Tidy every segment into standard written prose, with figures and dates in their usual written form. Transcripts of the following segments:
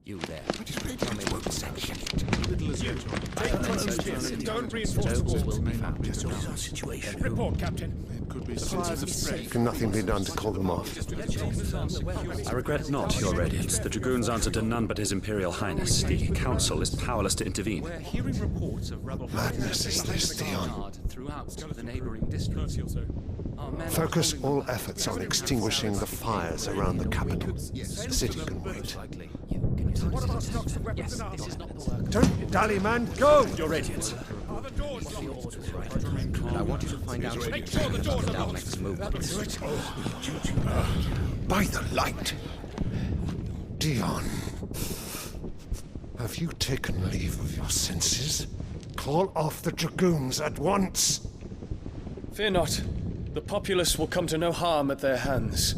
You there. Don't reinforce the Will be found. report, Captain. Can nothing be done to call them off? I regret not, Your Radiance. The Dragoons answer to none but His Imperial Highness. The Council is powerless to intervene. We're hearing reports of rebel Madness is this, Dion. throughout the neighboring districts. Our men Focus all efforts on extinguishing the fires around the capital. The city can wait. What about stocks of weapons and armor? Don't dally, man. Go! Your Radiance. Are the doors locked? And I want you to find out Make sure the doors are our locked. next move. By the light. Dion. Have you taken leave of your senses? Call off the Dragoons at once. Fear not. The populace will come to no harm at their hands.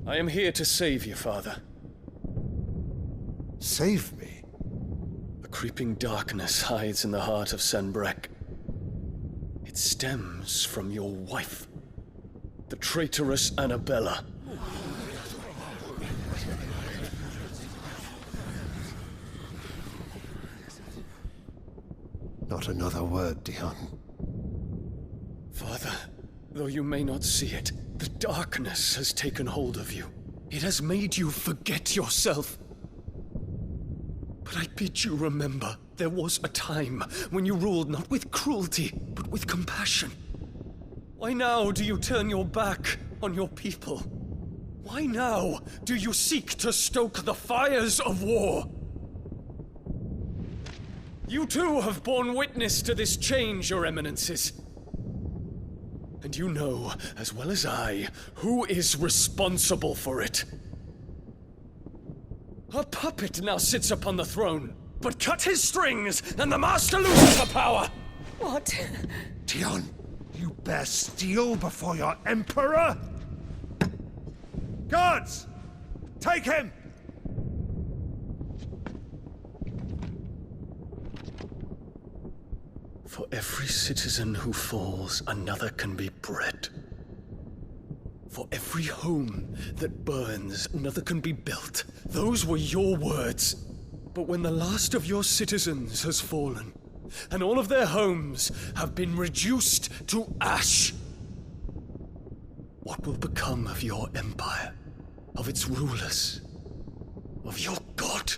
I am here to save you, Father. Save me. A creeping darkness hides in the heart of Sanbreque. It stems from your wife, the traitorous Annabella. Not another word, Dion. Father, though you may not see it, the darkness has taken hold of you. It has made you forget yourself. But I bid you remember, there was a time when you ruled not with cruelty, but with compassion. Why now do you turn your back on your people? Why now do you seek to stoke the fires of war? You too have borne witness to this change, Your Eminences. And you know, as well as I, who is responsible for it. A puppet now sits upon the throne, but cut his strings, and the master loses the power! What? Dion, you bear steel before your emperor? Guards! Take him! For every citizen who falls, another can be bred. For every home that burns, another can be built. Those were your words. But when the last of your citizens has fallen, and all of their homes have been reduced to ash, what will become of your empire, of its rulers, of your god?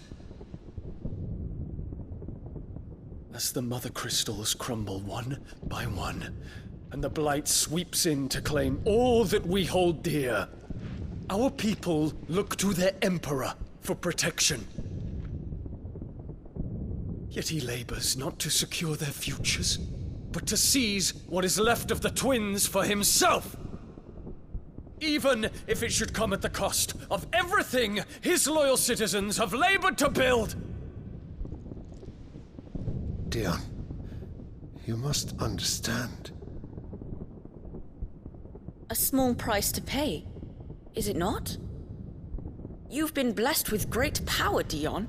As the mother crystals crumble one by one, and the blight sweeps in to claim all that we hold dear, our people look to their emperor for protection. Yet he labors not to secure their futures, but to seize what is left of the twins for himself. Even if it should come at the cost of everything his loyal citizens have labored to build. Dion, you must understand. A small price to pay, is it not? You've been blessed with great power, Dion.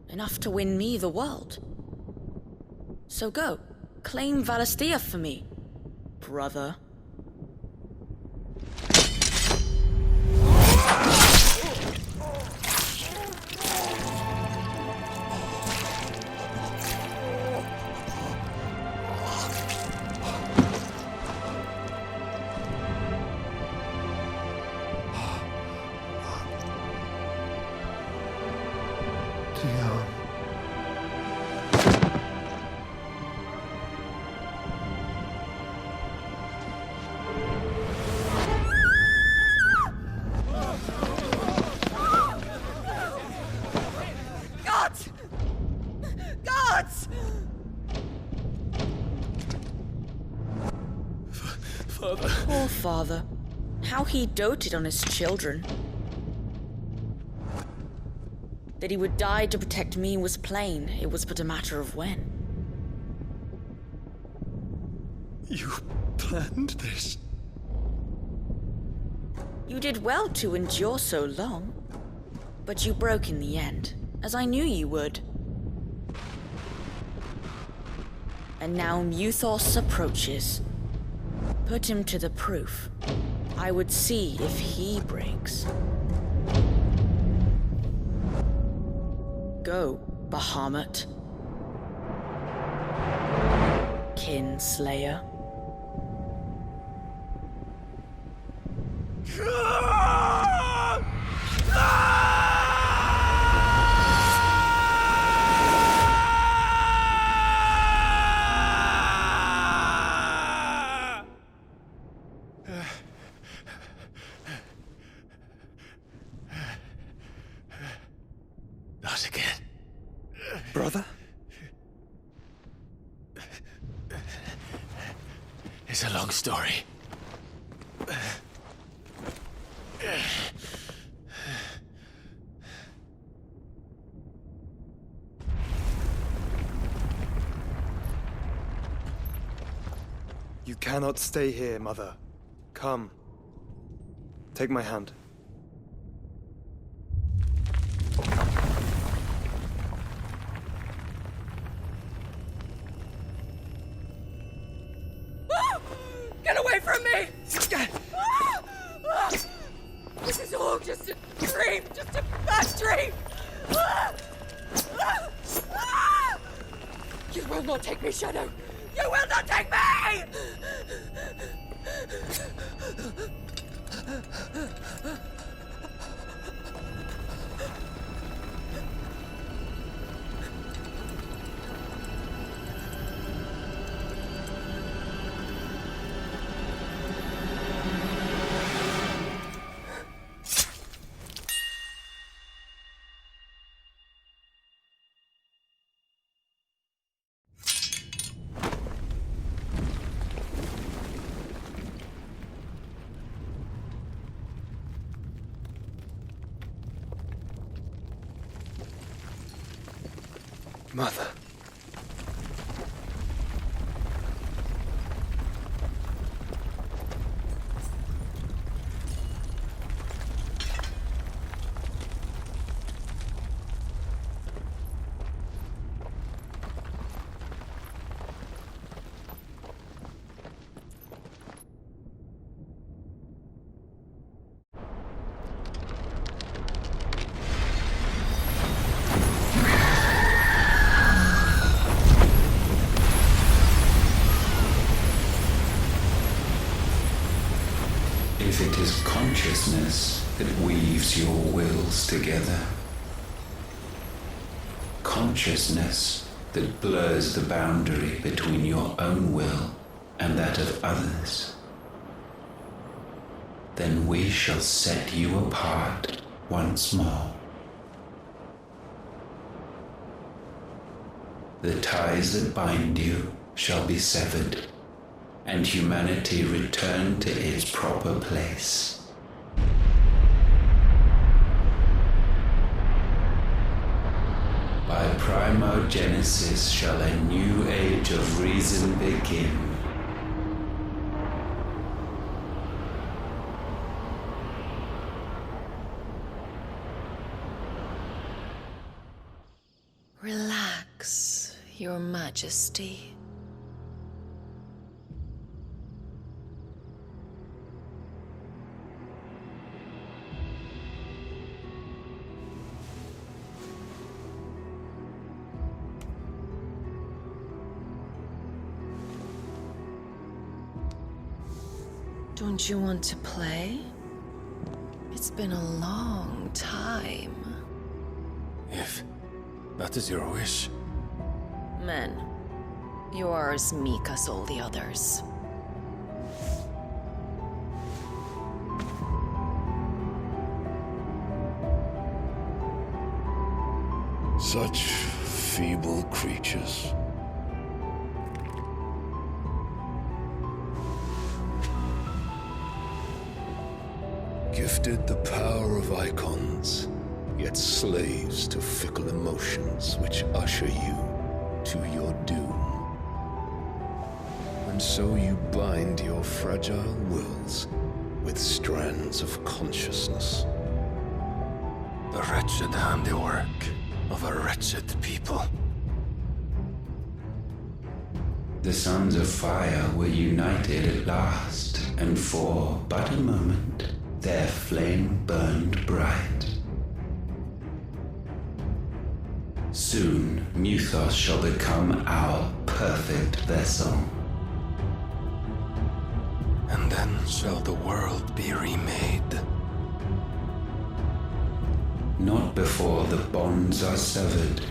Enough to win me the world. So go, claim Valisthea for me, brother. Dion. Gods! Gods! Father. Poor father. How he doted on his children. That he would die to protect me was plain. It was but a matter of when. You planned this? You did well to endure so long. But you broke in the end, as I knew you would. And now Muthos approaches. Put him to the proof. I would see if he breaks. Go, Bahamut. Kinslayer. Not again. Brother? It's a long story. You cannot stay here, Mother. Come. Take my hand. Get away from me! This is all just a dream, just a bad dream! You will not take me, Shadow! You will not take me! Mother. If it is consciousness that weaves your wills together, consciousness that blurs the boundary between your own will and that of others, then we shall set you apart once more. The ties that bind you shall be severed, and humanity return to its proper place. By primogenesis shall a new age of reason begin. Relax, Your Majesty. Don't you want to play? It's been a long time. If that is your wish. Men, you are as meek as all the others. Such feeble creatures. Gifted the power of icons, yet slaves to fickle emotions which usher you to your doom. And so you bind your fragile wills with strands of consciousness. The wretched handiwork of a wretched people. The sons of fire were united at last, and for but a moment their flame burned bright. Soon Muthos shall become our perfect vessel. And then shall the world be remade. Not before the bonds are severed,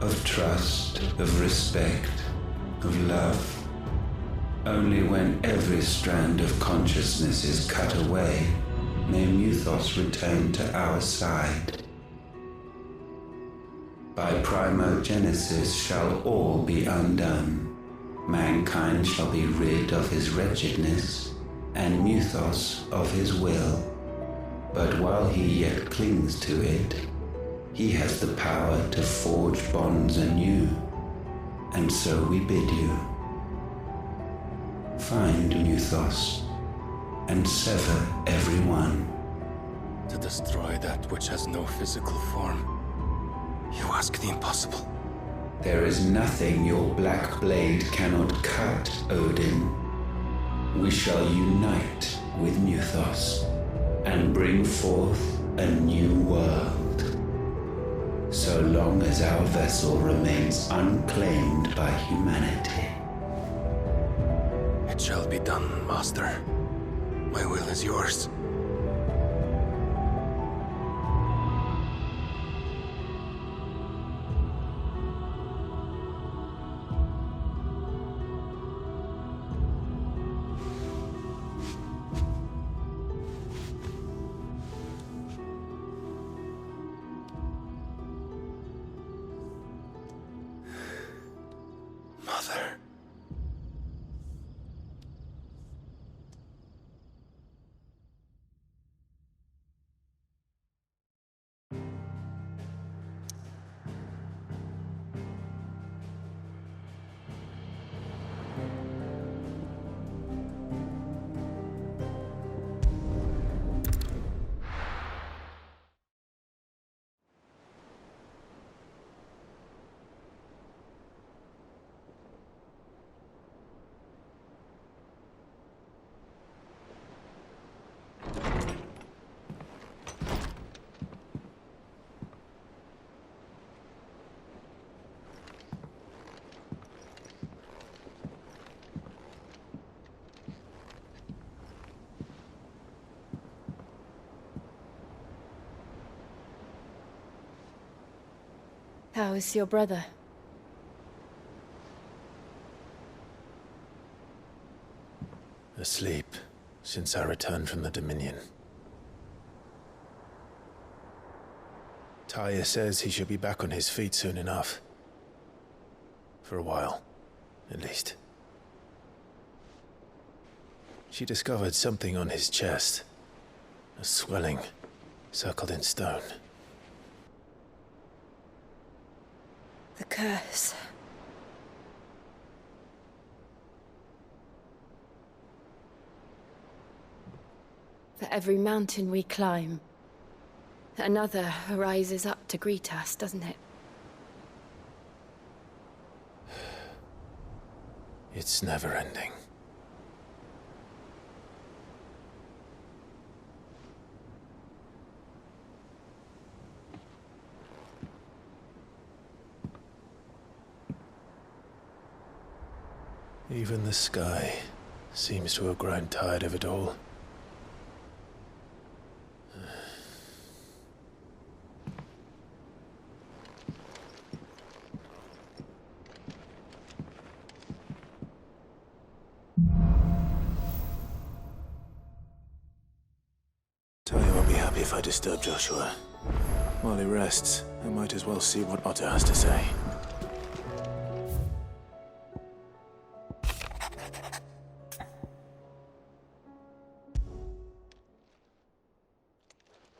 of trust, of respect, of love. Only when every strand of consciousness is cut away, may Muthos return to our side. By primogenesis shall all be undone. Mankind shall be rid of his wretchedness, and Muthos of his will. But while he yet clings to it, he has the power to forge bonds anew. And so we bid you, find Muthos, and sever everyone. To destroy that which has no physical form, you ask the impossible. There is nothing your black blade cannot cut, Odin. We shall unite with Muthos and bring forth a new world. So long as our vessel remains unclaimed by humanity. It shall be done, Master. My will is yours. Mother. How is your brother? Asleep since I returned from the Dominion. Taya says he should be back on his feet soon enough. For a while, at least. She discovered something on his chest. A swelling, circled in stone. The curse. For every mountain we climb, another rises up to greet us, doesn't it? It's never ending. Even the sky seems to have grown tired of it all. Taya won't be happy if I disturb Joshua. While he rests, I might as well see what Otter has to say.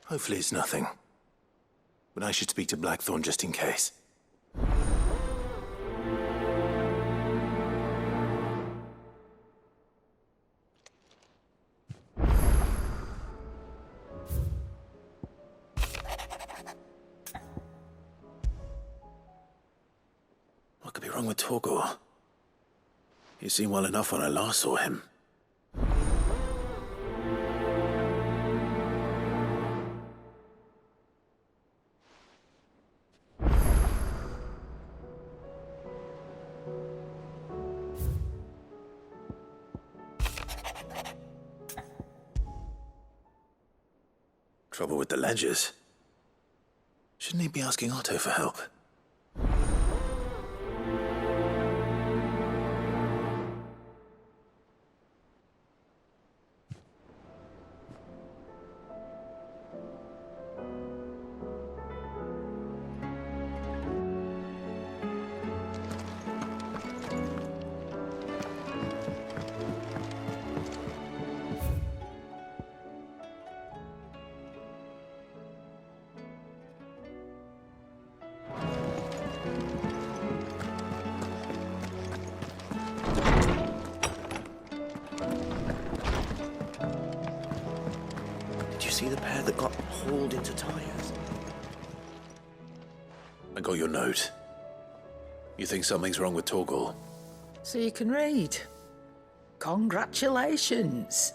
Hopefully it's nothing. But I should speak to Blackthorn just in case. What could be wrong with Torgor? He seemed well enough when I last saw him. Trouble with the ledgers. Shouldn't he be asking Otto for help? See the pair that got hauled into tires? I got your note. You think something's wrong with Torgal? So you can read. Congratulations.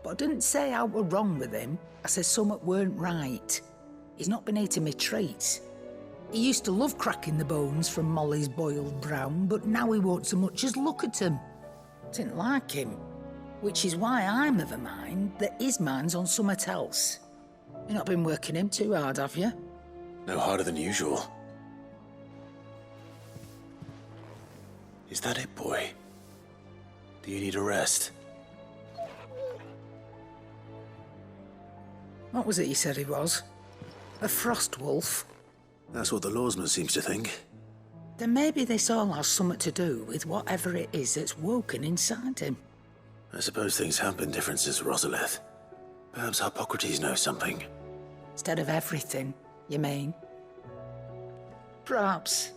But I didn't say I were wrong with him. I said something weren't right. He's not been eating me treats. He used to love cracking the bones from Molly's boiled brown, but now he won't so much as look at them. Didn't like him. Which is why I'm of a mind that his mind's on something else. You've not been working him too hard, have you? No harder than usual. Is that it, boy? Do you need a rest? What was it you said he was? A frost wolf? That's what the lawsman seems to think. Then maybe this all has something to do with whatever it is that's woken inside him. I suppose things have been different since Rosalith. Perhaps Hippocrates knows something. Instead of everything, you mean? Perhaps.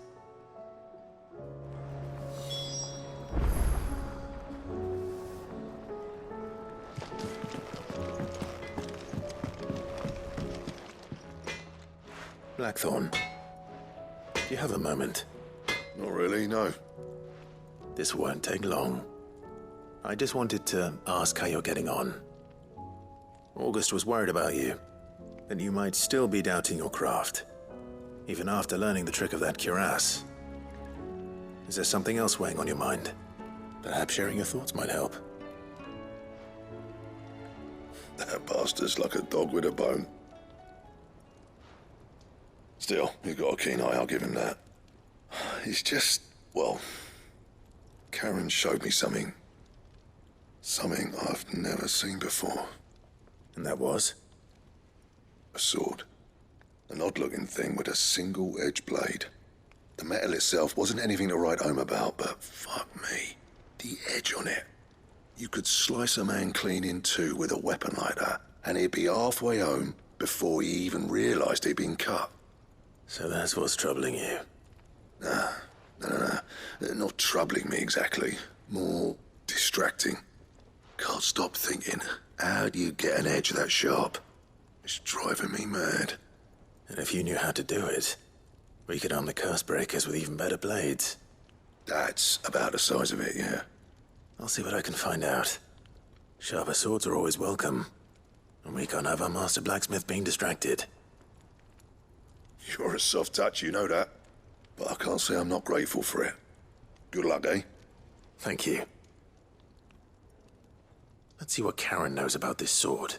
Blackthorn, do you have a moment? Not really, no. This won't take long. I just wanted to ask how you're getting on. August was worried about you, that you might still be doubting your craft, even after learning the trick of that cuirass. Is there something else weighing on your mind? Perhaps sharing your thoughts might help. That bastard's like a dog with a bone. Still, you've got a keen eye, I'll give him that. He's just, well, Karen showed me something. Something I've never seen before. And that was? A sword. An odd-looking thing with a single-edged blade. The metal itself wasn't anything to write home about, but fuck me. The edge on it. You could slice a man clean in two with a weapon like that, and he'd be halfway home before he even realised he'd been cut. So that's what's troubling you? Nah. Not troubling me exactly. More distracting. Can't stop thinking, how do you get an edge that sharp? It's driving me mad. And if you knew how to do it, we could arm the curse breakers with even better blades. That's about the size of it, yeah. I'll see what I can find out. Sharper swords are always welcome. And we can't have our master blacksmith being distracted. You're a soft touch, you know that. But I can't say I'm not grateful for it. Good luck, eh? Thank you. Let's see what Karen knows about this sword.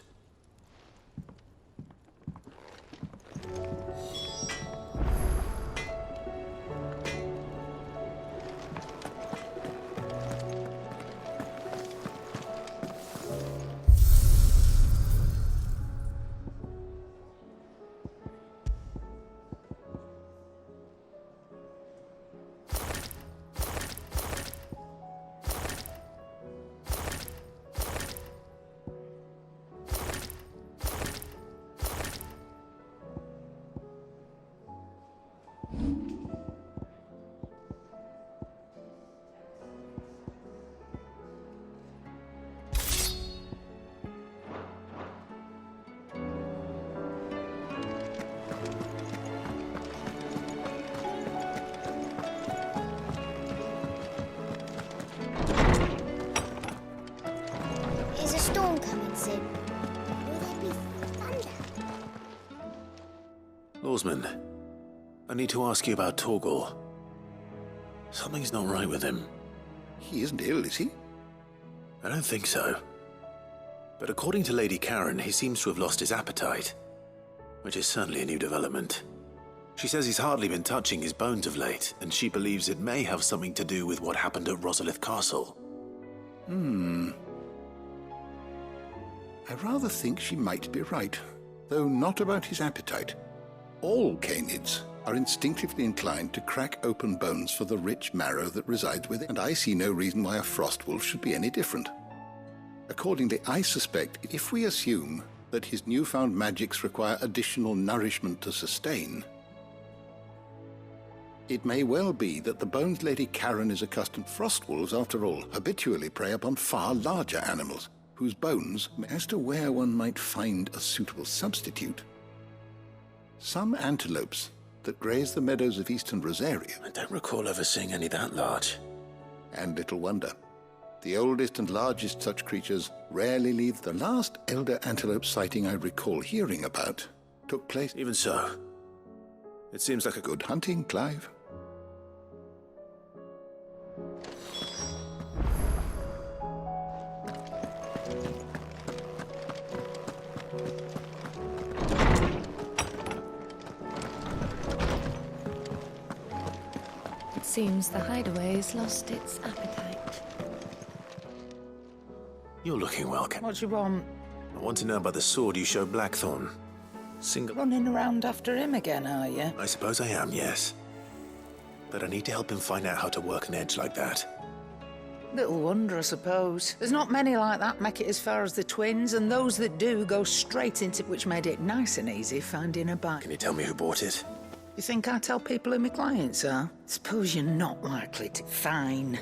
storm coming soon? Will there be thunder? Lawsman, I need to ask you about Torgal. Something's not right with him. He isn't ill, is he? I don't think so. But according to Lady Karen, he seems to have lost his appetite, which is certainly a new development. She says he's hardly been touching his bones of late, and she believes it may have something to do with what happened at Rosalith Castle. I rather think she might be right, though not about his appetite. All canids are instinctively inclined to crack open bones for the rich marrow that resides within, and I see no reason why a frost wolf should be any different. Accordingly, I suspect if we assume that his newfound magics require additional nourishment to sustain, it may well be that the bones Lady Karen is accustomed. Frost wolves, after all, habitually prey upon far larger animals, whose bones, as to where one might find a suitable substitute. Some antelopes that graze the meadows of eastern Rosaria. I don't recall ever seeing any that large. And little wonder. The oldest and largest such creatures rarely leave. The last elder antelope sighting I recall hearing about took place. Even so, it seems like a good hunting, Clive. Seems the hideaway's lost its appetite. You're looking well, Ken. What do you want? I want to know about the sword you showed Blackthorn. Running around after him again, are you? I suppose I am, yes. But I need to help him find out how to work an edge like that. Little wonder, I suppose. There's not many like that make it as far as the twins, and those that do go straight into which made it nice and easy finding a bite. Can you tell me who bought it? You think I tell people who my clients are? Suppose you're not likely to. Fine.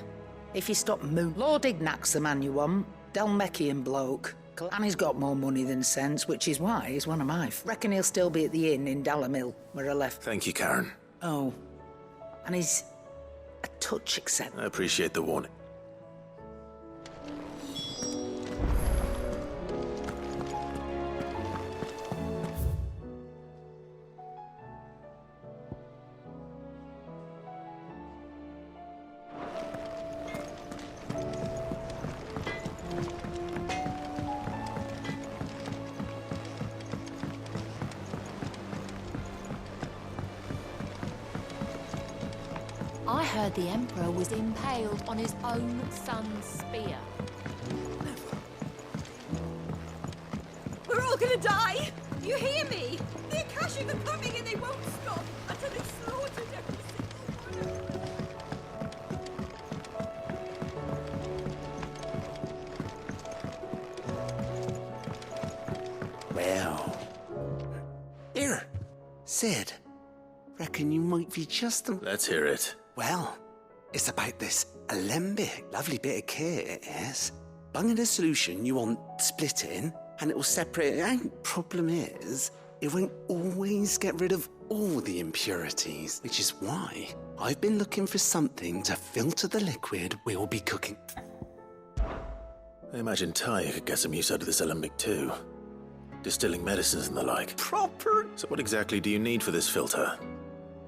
If you stop Lord Ignac's the man you want. Dalmecian bloke. And he's got more money than sense, which is why he's one of my... Reckon he'll still be at the inn in Dalamil, where I left. Thank you, Karen. Oh. And he's a touch eccentric. I appreciate the warning. I heard the Emperor was impaled on his own son's spear. We're all gonna die! You hear me? The Akashic are coming and they won't stop until they've slaughtered every single one. Well. Here, Sid. Reckon you might be just the... Let's hear it. Well, it's about this alembic. Lovely bit of kit, it is. Bunging a solution you want splitting, and it will separate it out. Problem is, it won't always get rid of all the impurities, which is why I've been looking for something to filter the liquid we'll be cooking. I imagine Ty could get some use out of this alembic too. Distilling medicines and the like. Proper. So what exactly do you need for this filter?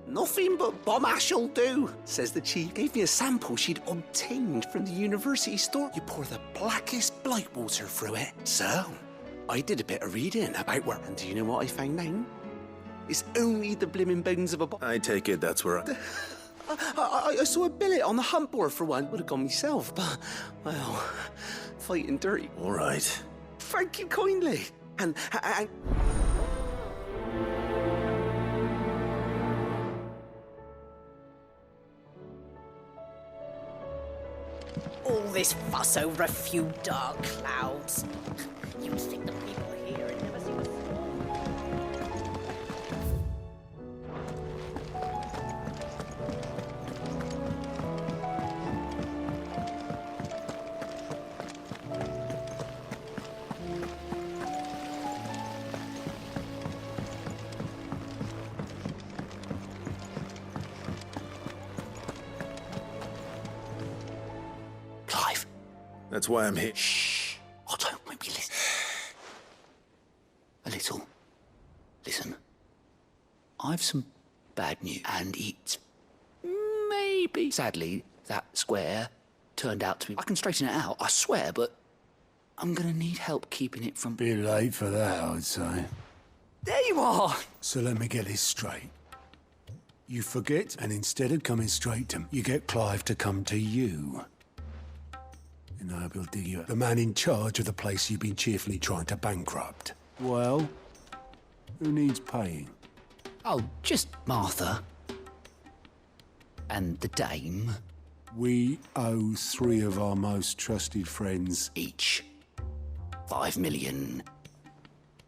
Nothing but bomb ash'll do, says the chief. Gave me a sample she'd obtained from the university store. You pour the blackest blight water through it. So, I did a bit of reading about where... And do you know what I found out? It's only the blimmin' bones of a... I take it that's where I saw a billet on the hunt board for one. Would have gone myself, but, well, fighting dirty. All right. Thank you kindly. And... All this fuss over a few dark clouds. You'd think the people here had never seen a Clive. That's why I'm here. Shh. Oh, don't make me listen. little. Listen, I've some bad news, and it's maybe, sadly, that square turned out to be... I can straighten it out, I swear, but I'm gonna need help keeping it from... Bit late for that, I'd say. There you are! So let me get this straight. You forget, and instead of coming straight to me, you get Clive to come to you. And I will dig you up. The man in charge of the place you've been cheerfully trying to bankrupt. Well, who needs paying? Oh, just Martha. And the dame. We owe 3 of our most trusted friends each 5 million.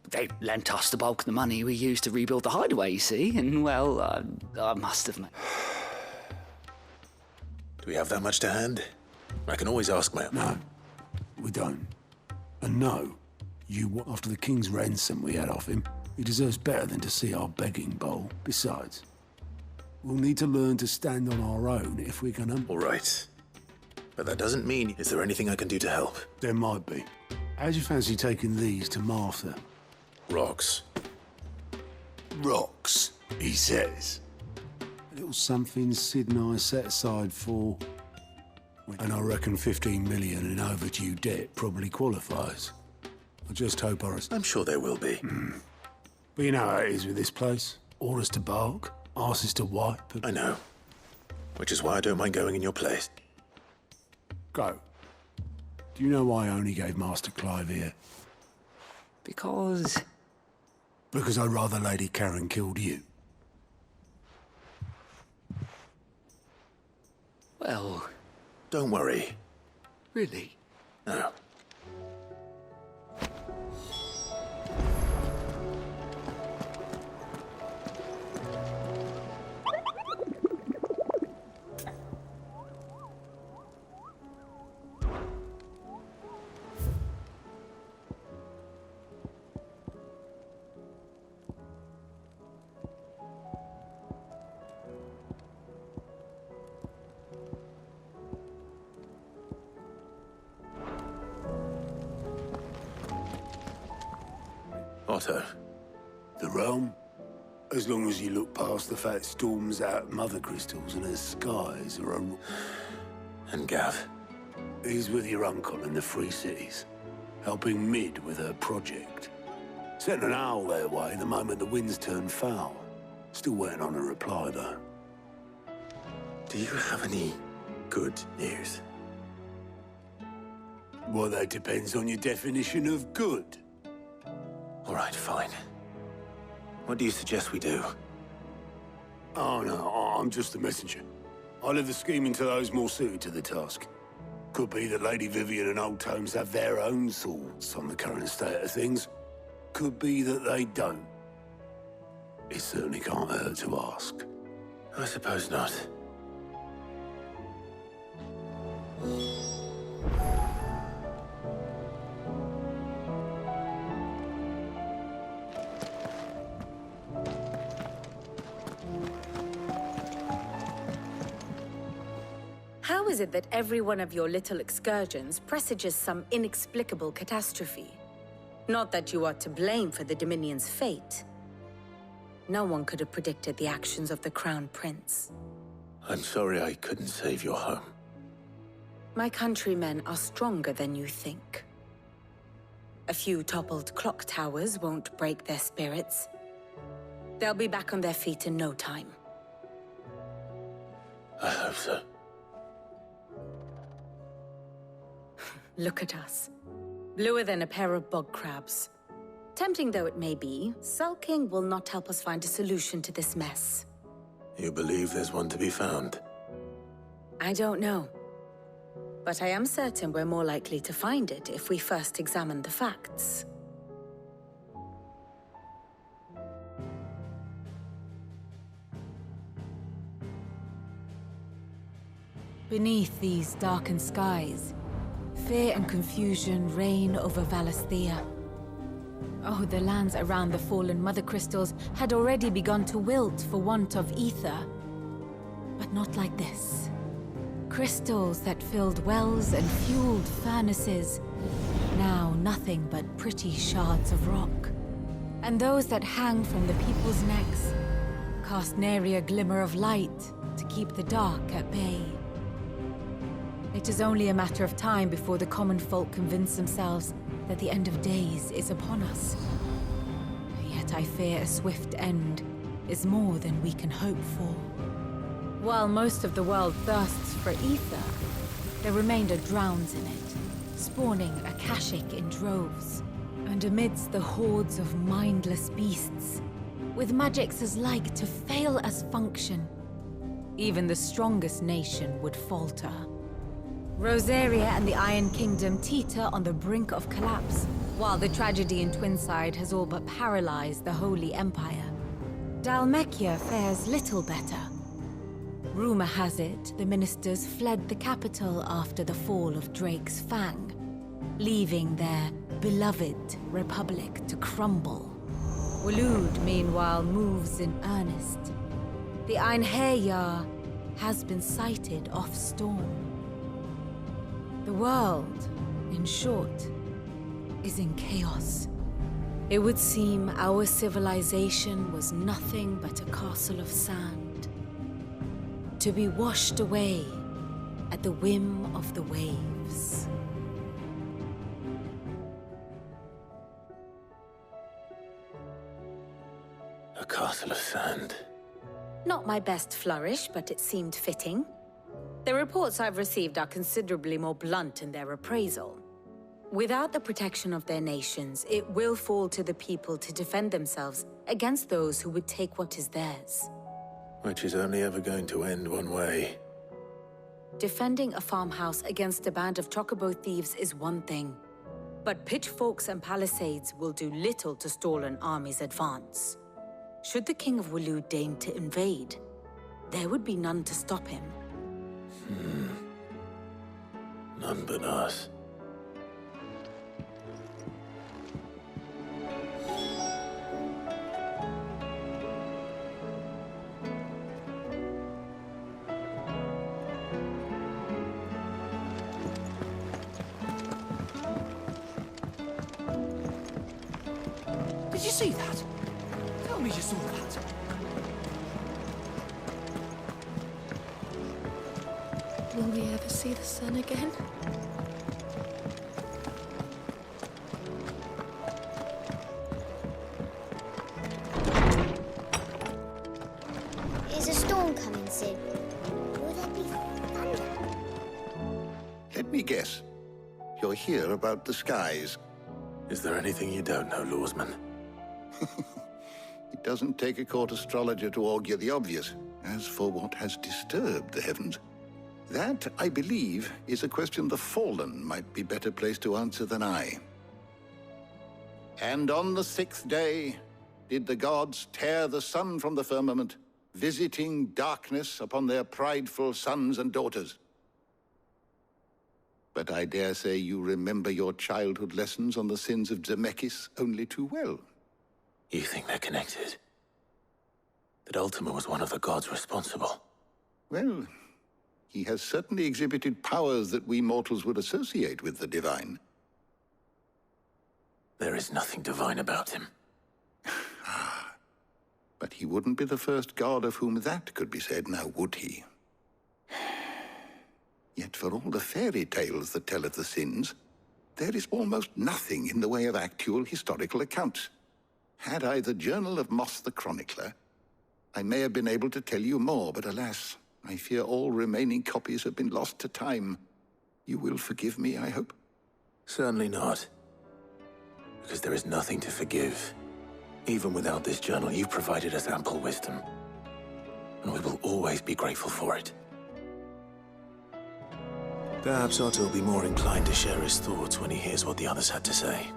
They lent us the bulk of the money we used to rebuild the hideaway, you see, and, well, I must have... Do we have that much to hand? I can always ask my... No, we don't. And no, after the king's ransom we had off him, he deserves better than to see our begging bowl. Besides, we'll need to learn to stand on our own if we're gonna... All right. But that doesn't mean... Is there anything I can do to help? There might be. How'd you fancy taking these to Martha? Rocks. Rocks, he says. A little something Sid and I set aside for... And I reckon 15 million in overdue debt probably qualifies. I just hope I'm sure there will be. But you know how it is with this place. Orders to bark, arses to wipe. I know. Which is why I don't mind going in your place. Go. Do you know why I only gave Master Clive here? Because I'd rather Lady Karen killed you. Well... Don't worry. Really? No. Otto. The realm? As long as you look past the fact storms out mother crystals and her skies are a... And Gav? He's with your uncle in the Free Cities, helping Mid with her project. Sent an owl their way the moment the winds turned foul. Still waiting on a reply, though. Do you have any good news? Well, that depends on your definition of good. All right, fine. What do you suggest we do? Oh, no, I'm just the messenger. I leave the scheming to those more suited to the task. Could be that Lady Vivian and Old Tomes have their own thoughts on the current state of things. Could be that they don't. It certainly can't hurt to ask. I suppose not. How is it that every one of your little excursions presages some inexplicable catastrophe? Not that you are to blame for the Dominion's fate. No one could have predicted the actions of the Crown Prince. I'm sorry I couldn't save your home. My countrymen are stronger than you think. A few toppled clock towers won't break their spirits. They'll be back on their feet in no time. I hope so. Look at us. Bluer than a pair of bog crabs. Tempting though it may be, sulking will not help us find a solution to this mess. You believe there's one to be found? I don't know. But I am certain we're more likely to find it if we first examine the facts. Beneath these darkened skies, fear and confusion reign over Valisthea. Oh, the lands around the fallen mother crystals had already begun to wilt for want of ether. But not like this. Crystals that filled wells and fueled furnaces, now nothing but pretty shards of rock. and those that hang from the people's necks cast nary a glimmer of light to keep the dark at bay. It is only a matter of time before the common folk convince themselves that the end of days is upon us. Yet I fear a swift end is more than we can hope for. While most of the world thirsts for ether, the remainder drowns in it, spawning Akashic in droves. And amidst the hordes of mindless beasts, with magics as like to fail as function, even the strongest nation would falter. Rosaria and the Iron Kingdom teeter on the brink of collapse, while the tragedy in Twinside has all but paralyzed the Holy Empire. Dalmekia fares little better. Rumor has it the ministers fled the capital after the fall of Drake's Fang, leaving their beloved republic to crumble. Waloed, meanwhile, moves in earnest. The Einherjar has been sighted off Storm. The world, in short, is in chaos. It would seem our civilization was nothing but a castle of sand, to be washed away at the whim of the waves. A castle of sand. Not my best flourish, but it seemed fitting. The reports I've received are considerably more blunt in their appraisal. Without the protection of their nations, it will fall to the people to defend themselves against those who would take what is theirs. Which is only ever going to end one way. Defending a farmhouse against a band of chocobo thieves is one thing, but pitchforks and palisades will do little to stall an army's advance. Should the King of Waloed deign to invade, there would be none to stop him. None but us. Did you see that? Tell me you saw that. Will we ever see the sun again? Is a storm coming soon? Will there be thunder? Let me guess. You're here about the skies. Is there anything you don't know, Lawsman? It doesn't take a court astrologer to augur the obvious. As for what has disturbed the heavens, that, I believe, is a question the Fallen might be better placed to answer than I. And on the 6th day did the gods tear the sun from the firmament, visiting darkness upon their prideful sons and daughters. But I dare say you remember your childhood lessons on the sins of Zemeckis only too well. You think they're connected? That Ultima was one of the gods responsible? Well, he has certainly exhibited powers that we mortals would associate with the divine. There is nothing divine about him. But he wouldn't be the first god of whom that could be said, now would he? Yet for all the fairy tales that tell of the sins, there is almost nothing in the way of actual historical accounts. Had I the Journal of Moss the Chronicler, I may have been able to tell you more, but alas, I fear all remaining copies have been lost to time. You will forgive me, I hope? Certainly not. Because there is nothing to forgive. Even without this journal, you provided us ample wisdom. And we will always be grateful for it. Perhaps Otto will be more inclined to share his thoughts when he hears what the others had to say.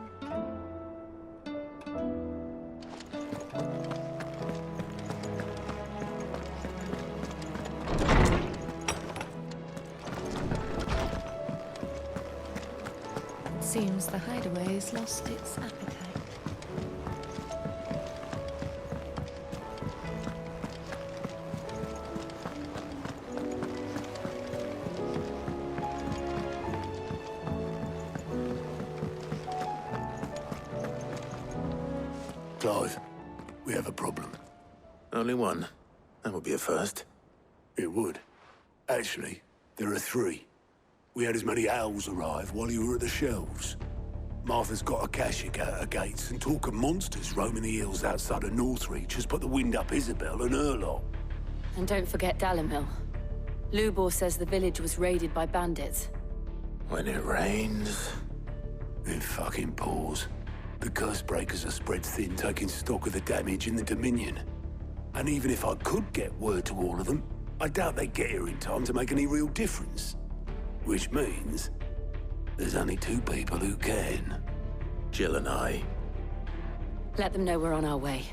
Seems the hideaway's lost its appetite. Clive, we have a problem. Only one. That would be a first. It would. Actually, there are 3. We had as many owls arrive while you were at the shelves. Martha's got a Akashic out her gates, and talk of monsters roaming the hills outside of Northreach has put the wind up Isabel and her lot. And don't forget Dalimil. Lubor says the village was raided by bandits. When it rains... It fucking pours. The curse breakers are spread thin, taking stock of the damage in the Dominion. And even if I could get word to all of them, I doubt they'd get here in time to make any real difference. Which means there's only 2 people who can. Jill and I. Let them know we're on our way.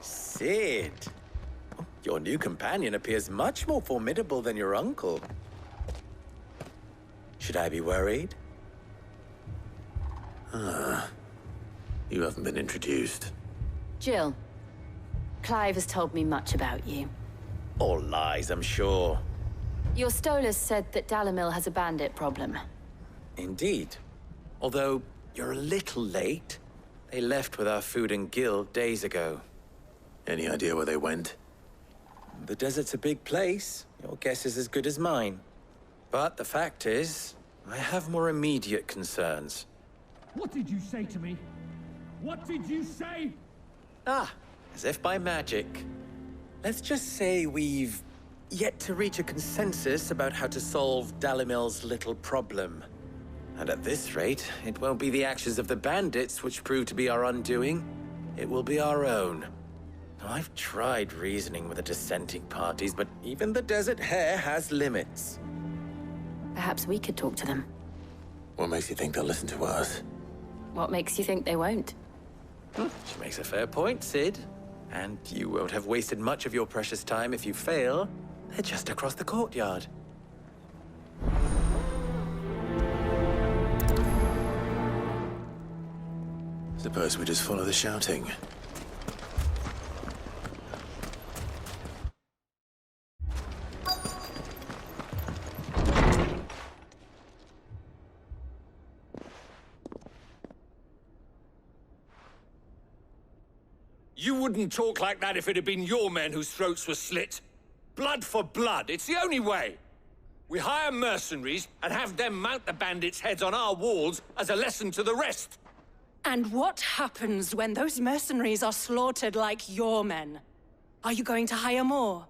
Sid, your new companion appears much more formidable than your uncle. Should I be worried? You haven't been introduced. Jill, Clive has told me much about you. All lies, I'm sure. Your Stolas said that Dalimil has a bandit problem. Indeed. Although you're a little late. They left with our food and guild days ago. Any idea where they went? The desert's a big place. Your guess is as good as mine. But the fact is, I have more immediate concerns. What did you say to me? What did you say? Ah, as if by magic. Let's just say we've yet to reach a consensus about how to solve Dalimil's little problem. And at this rate, it won't be the actions of the bandits which prove to be our undoing. It will be our own. I've tried reasoning with the dissenting parties, but even the Desert Hare has limits. Perhaps we could talk to them. What makes you think they'll listen to us? What makes you think they won't? She makes a fair point, Sid. And you won't have wasted much of your precious time if you fail. They're just across the courtyard. Suppose we just follow the shouting. You wouldn't talk like that if it had been your men whose throats were slit. Blood for blood, it's the only way. We hire mercenaries and have them mount the bandits' heads on our walls as a lesson to the rest. And what happens when those mercenaries are slaughtered like your men? Are you going to hire more?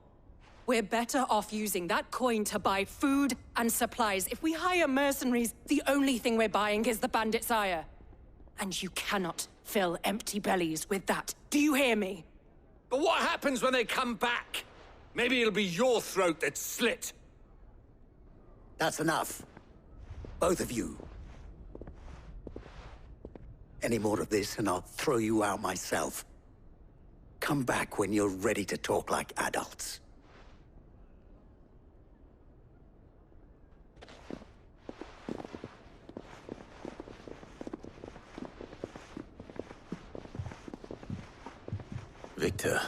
We're better off using that coin to buy food and supplies. If we hire mercenaries, the only thing we're buying is the bandits' ire. And you cannot fill empty bellies with that. Do you hear me? But what happens when they come back? Maybe it'll be your throat that's slit. That's enough. Both of you. Any more of this and I'll throw you out myself. Come back when you're ready to talk like adults. Victor.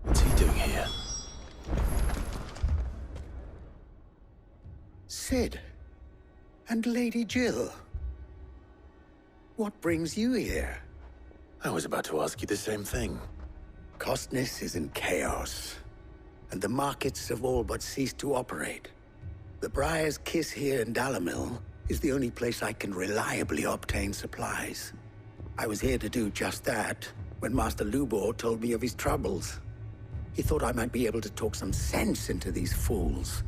What's he doing here? Sid. And Lady Jill. What brings you here? I was about to ask you the same thing. Costness is in chaos, and the markets have all but ceased to operate. The Briar's Kiss here in Dalimil is the only place I can reliably obtain supplies. I was here to do just that when Master Lubor told me of his troubles. He thought I might be able to talk some sense into these fools.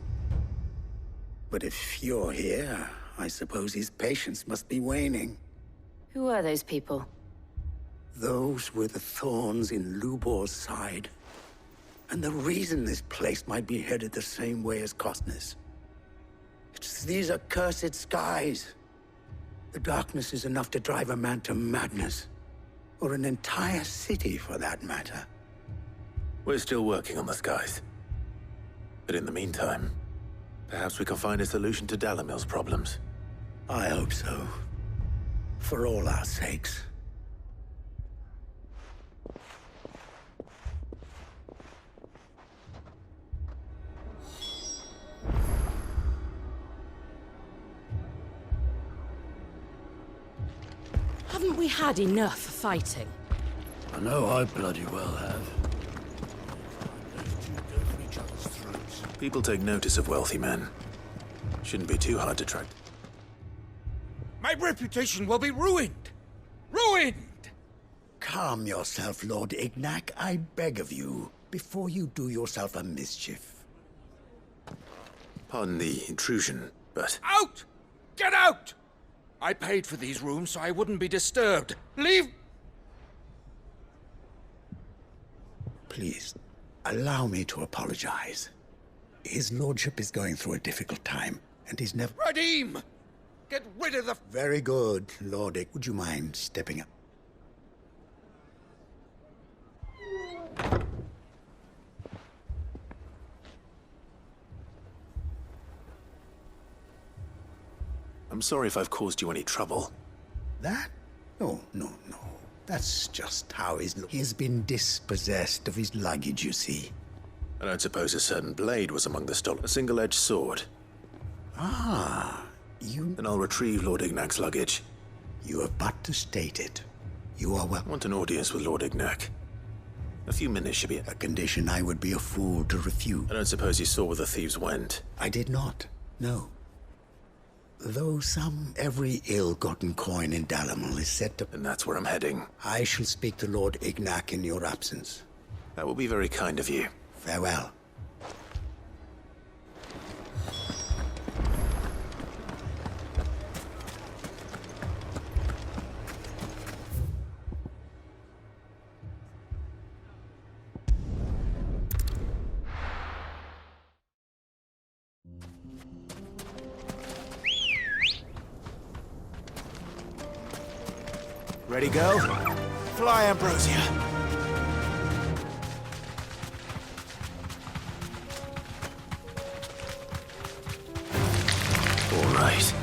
But if you're here, I suppose his patience must be waning. Who are those people? Those were the thorns in Lubor's side. And the reason this place might be headed the same way as Costness. It's these accursed skies. The darkness is enough to drive a man to madness. Or an entire city, for that matter. We're still working on the skies. But in the meantime, perhaps we can find a solution to Dalimil's problems. I hope so. For all our sakes. Haven't we had enough fighting? I know I bloody well have. People take notice of wealthy men. Shouldn't be too hard to track. My reputation will be ruined! Ruined! Calm yourself, Lord Ignac, I beg of you, before you do yourself a mischief. Pardon the intrusion, but... Out! Get out! I paid for these rooms so I wouldn't be disturbed. Leave... Please, allow me to apologize. His lordship is going through a difficult time, and he's never... Radim! Get rid of the... Very good, Lord Ignac. Would you mind stepping up? I'm sorry if I've caused you any trouble. That? No. That's just how he has been dispossessed of his luggage, you see. I don't suppose a certain blade was among the stolen. A single-edged sword. Ah, you... Then I'll retrieve Lord Ignac's luggage. You have but to state it. You are well... I want an audience with Lord Ignac. A few minutes should be... A condition I would be a fool to refuse. I don't suppose you saw where the thieves went. I did not, no. Though every ill-gotten coin in Dalimil is said to... And that's where I'm heading. I shall speak to Lord Ignac in your absence. That will be very kind of you. Farewell. Ready, go? Fly, Ambrosia. All right.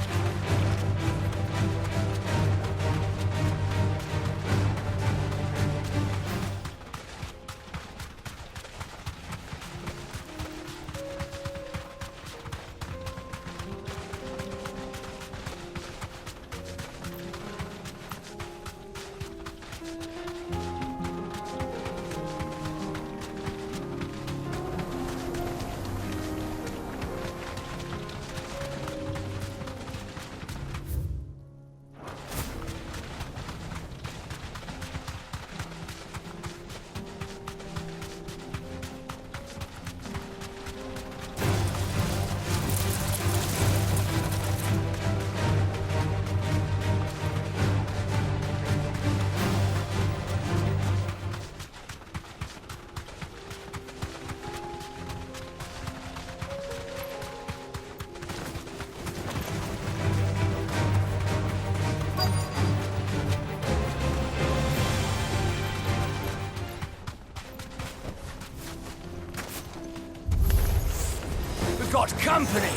Got company!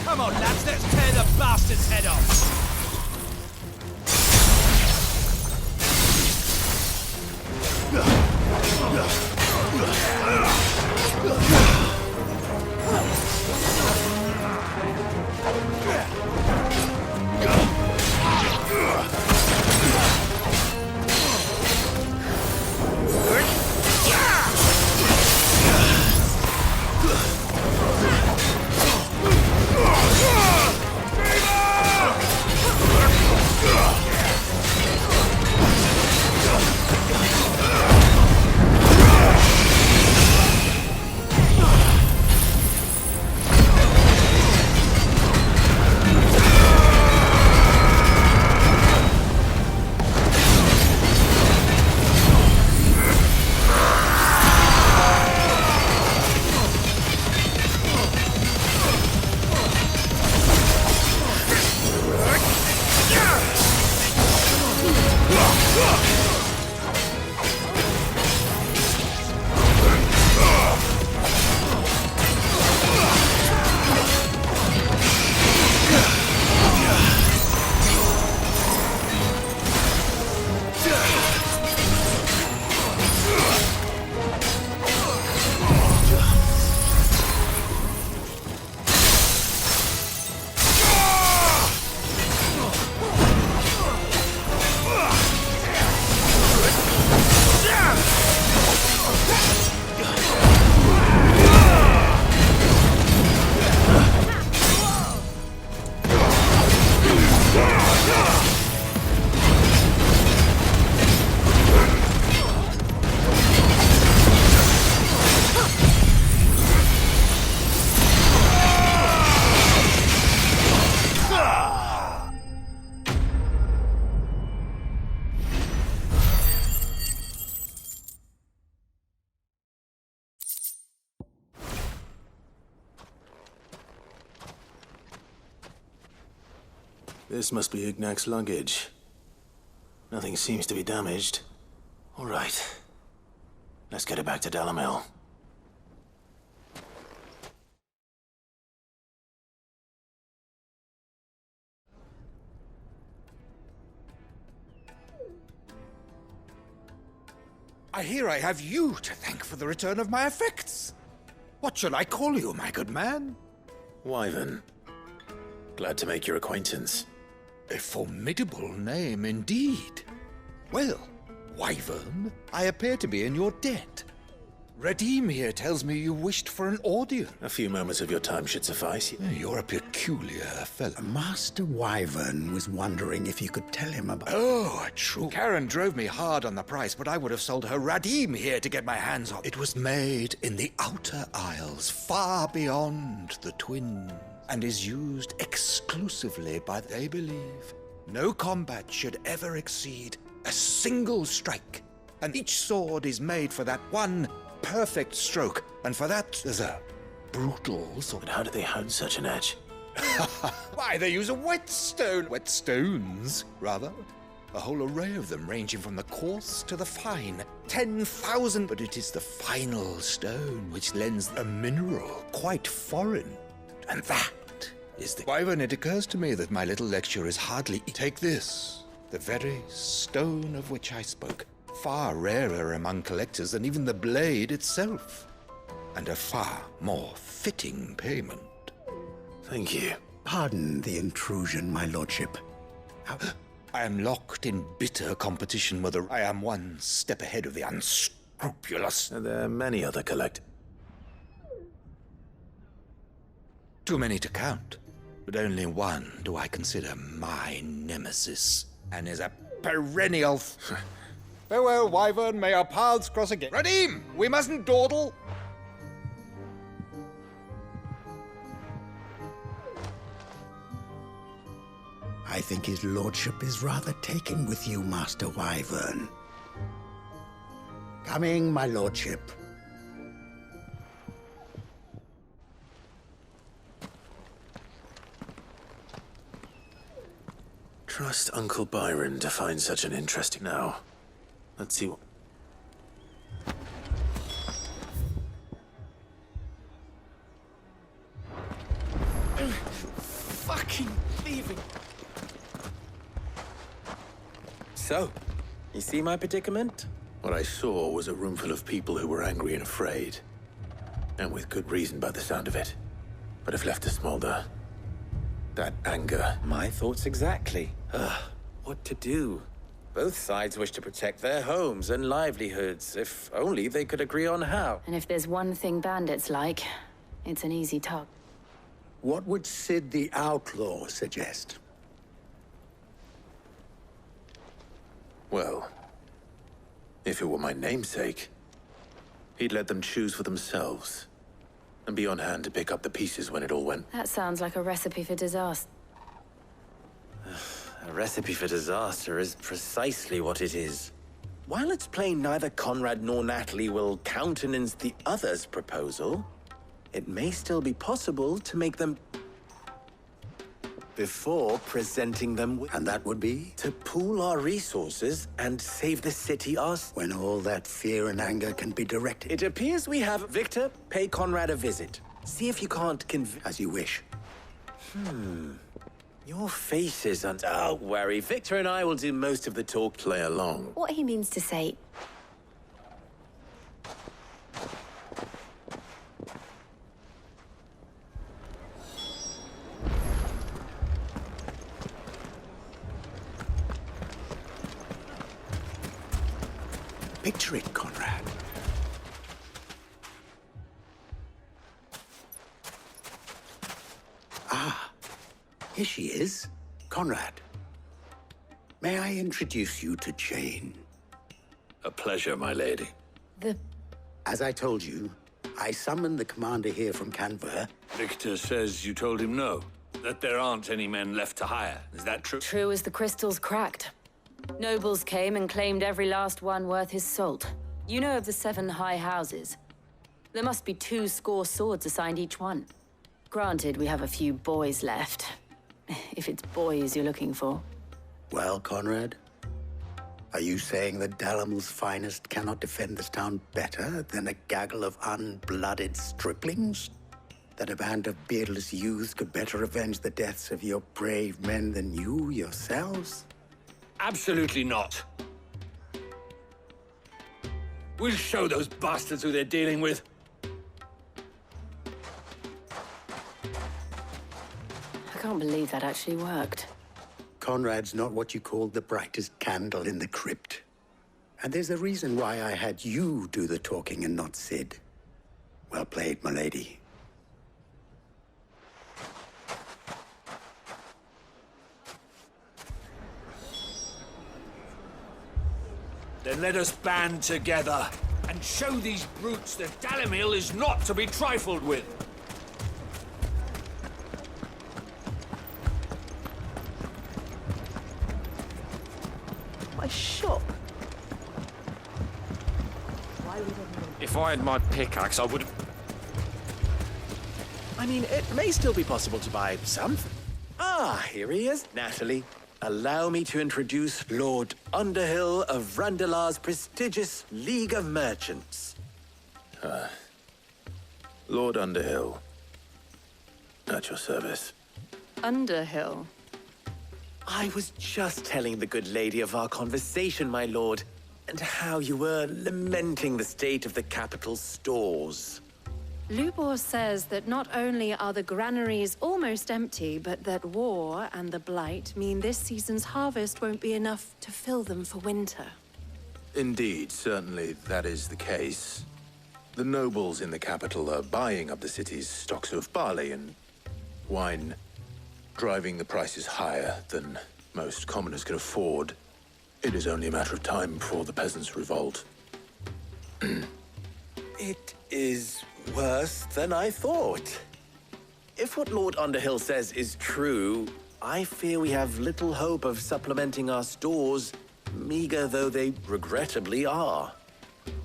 Come on, lads, let's tear the bastard's head off! This must be Ignac's luggage. Nothing seems to be damaged. All right. Let's get it back to Dalimil. I hear I have you to thank for the return of my effects. What shall I call you, my good man? Wyvern. Glad to make your acquaintance. A formidable name indeed. Well, Wyvern, I appear to be in your debt. Redeem here tells me you wished for an audience. A few moments of your time should suffice. You're a peculiar fellow. Master Wyvern was wondering if you could tell him about... Oh, true. Karen drove me hard on the price, but I would have sold her Redeem here to get my hands on. It was made in the Outer Isles, far beyond the Twins, and is used exclusively by, they believe. No combat should ever exceed a single strike, and each sword is made for that one perfect stroke, and for that there's a brutal sword. But how do they hone such an edge? Why, they use a whetstones, rather. A whole array of them, ranging from the coarse to the fine. 10,000, but it is the final stone which lends a mineral quite foreign, and that is the Wyvern. It occurs to me that my little lecture is hardly... Take this, the very stone of which I spoke. Far rarer among collectors than even the blade itself, and a far more fitting payment. Thank you. Pardon the intrusion, my lordship. I am locked in bitter competition whether I am one step ahead of the unscrupulous. There are many other collectors. Too many to count, but only one do I consider my nemesis, and is a perennial... Farewell, Wyvern, may our paths cross again. Redeem! We mustn't dawdle! I think his lordship is rather taken with you, Master Wyvern. Coming, my lordship. Trust Uncle Byron to find such an interesting... Now, let's see what... Fucking thieving! So, you see my predicament? What I saw was a room full of people who were angry and afraid. And with good reason by the sound of it. But if left to smolder, that anger... My thoughts exactly. What to do? Both sides wish to protect their homes and livelihoods, if only they could agree on how. And if there's one thing bandits like, it's an easy target. What would Sid the Outlaw suggest? Well, if it were my namesake, he'd let them choose for themselves and be on hand to pick up the pieces when it all went. That sounds like a recipe for disaster. A recipe for disaster is precisely what it is. While it's plain neither Conrad nor Natalie will countenance the other's proposal, it may still be possible to make them... before presenting them with... And that would be? To pool our resources and save the city us. When all that fear and anger can be directed. It appears we have... Victor, pay Conrad a visit. See if you can't convince... As you wish. Your face isn't... Don't worry, Victor and I will do most of the talk. Play along. What he means to say... Picture it, Conrad. Ah, here she is. Conrad. May I introduce you to Jane? A pleasure, my lady. As I told you, I summoned the commander here from Canberra. Victor says you told him no, that there aren't any men left to hire. Is that true? True as the crystals cracked. Nobles came and claimed every last one worth his salt. You know of the 7 high houses. There must be 2 swords assigned each one. Granted, we have a few boys left. If it's boys you're looking for. Well, Conrad, are you saying that Dalamil's finest cannot defend this town better than a gaggle of unblooded striplings? That a band of beardless youths could better avenge the deaths of your brave men than you yourselves? Absolutely not. We'll show those bastards who they're dealing with. I can't believe that actually worked. Conrad's not what you call the brightest candle in the crypt. And there's a reason why I had you do the talking and not Sid. Well played, my lady. Then let us band together and show these brutes that Dalamil is not to be trifled with. My shop. If I had my pickaxe, I would have... I mean, it may still be possible to buy something. Ah, here he is. Natalie, allow me to introduce Lord Underhill of Randalar's prestigious League of Merchants. Lord Underhill. At your service. Underhill? I was just telling the good lady of our conversation, my lord, and how you were lamenting the state of the capital's stores. Lubor says that not only are the granaries almost empty, but that war and the blight mean this season's harvest won't be enough to fill them for winter. Indeed, certainly that is the case. The nobles in the capital are buying up the city's stocks of barley and wine, driving the prices higher than most commoners can afford. It is only a matter of time before the peasants revolt. It is worse than I thought. If what Lord Underhill says is true, I fear we have little hope of supplementing our stores, meager though they regrettably are.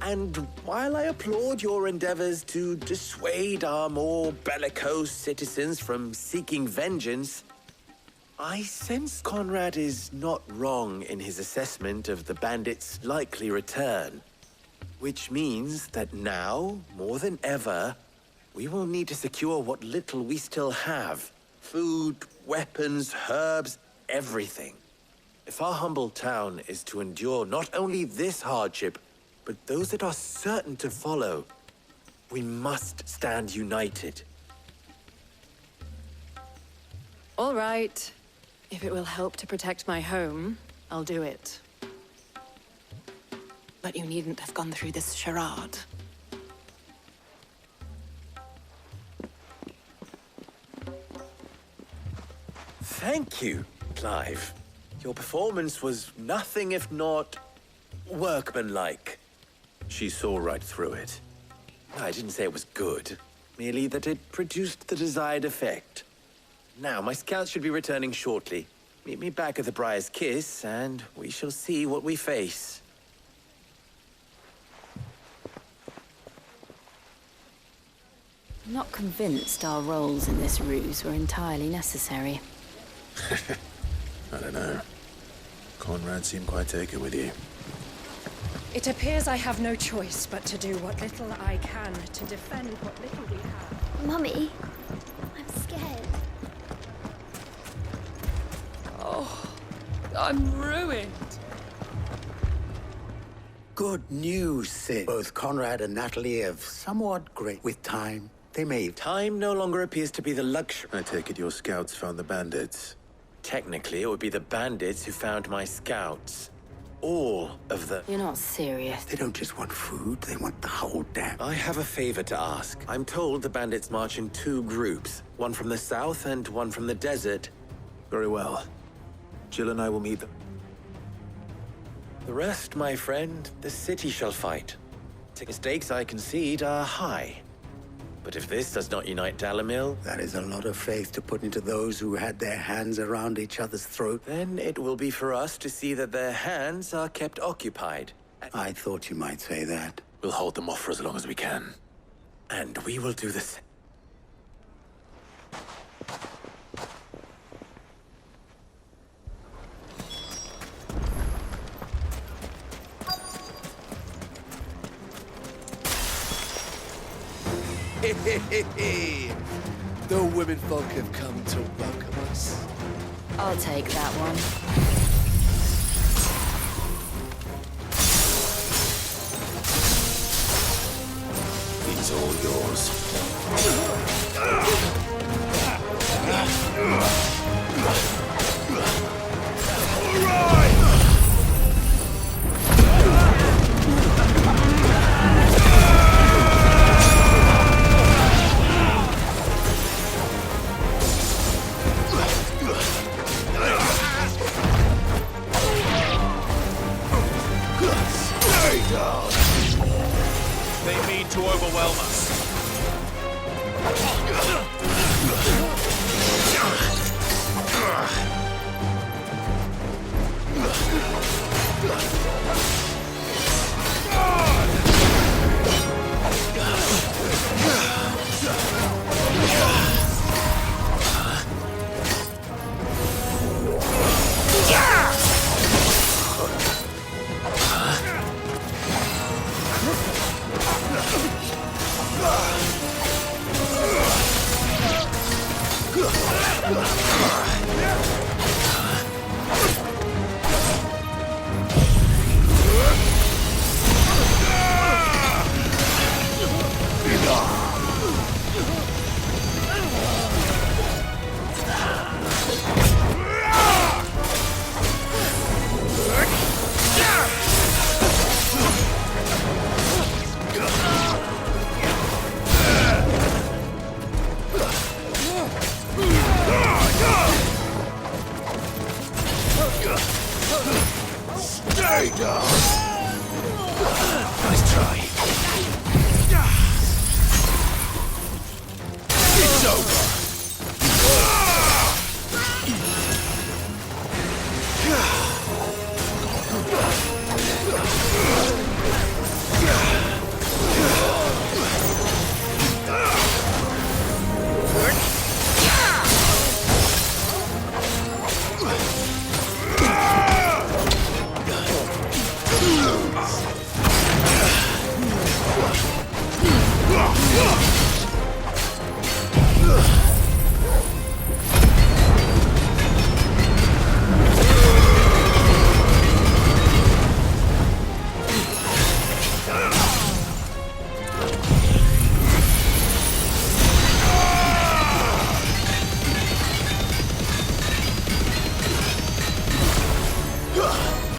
And while I applaud your endeavors to dissuade our more bellicose citizens from seeking vengeance, I sense Conrad is not wrong in his assessment of the bandits' likely return. Which means that now, more than ever, we will need to secure what little we still have. Food, weapons, herbs, everything. If our humble town is to endure not only this hardship, but those that are certain to follow, we must stand united. All right. If it will help to protect my home, I'll do it. But you needn't have gone through this charade. Thank you, Clive. Your performance was nothing if not workmanlike. She saw right through it. I didn't say it was good, merely that it produced the desired effect. Now, my scouts should be returning shortly. Meet me back at the Briar's Kiss, and we shall see what we face. I'm not convinced our roles in this ruse were entirely necessary. I don't know. Conrad seemed quite taken with you. It appears I have no choice but to do what little I can to defend what little we have. Mummy, I'm scared. Oh, I'm ruined. Good news, Sid. Both Conrad and Natalie have somewhat great with time. They may... Time no longer appears to be the luxury. I take it your scouts found the bandits. Technically, it would be the bandits who found my scouts. All of them. You're not serious. They don't just want food, they want the whole damn... I have a favor to ask. I'm told the bandits march in 2 groups. One from the south and one from the desert. Very well. Jill and I will meet them. The rest, my friend, the city shall fight. The stakes, I concede, are high. But if this does not unite Dalimil... That is a lot of faith to put into those who had their hands around each other's throat. Then it will be for us to see that their hands are kept occupied. I thought you might say that. We'll hold them off for as long as we can. And we will do the same. The women folk have come to welcome us. I'll take that one. He's all yours. They mean to overwhelm us. Stay down! Nice try. It's over!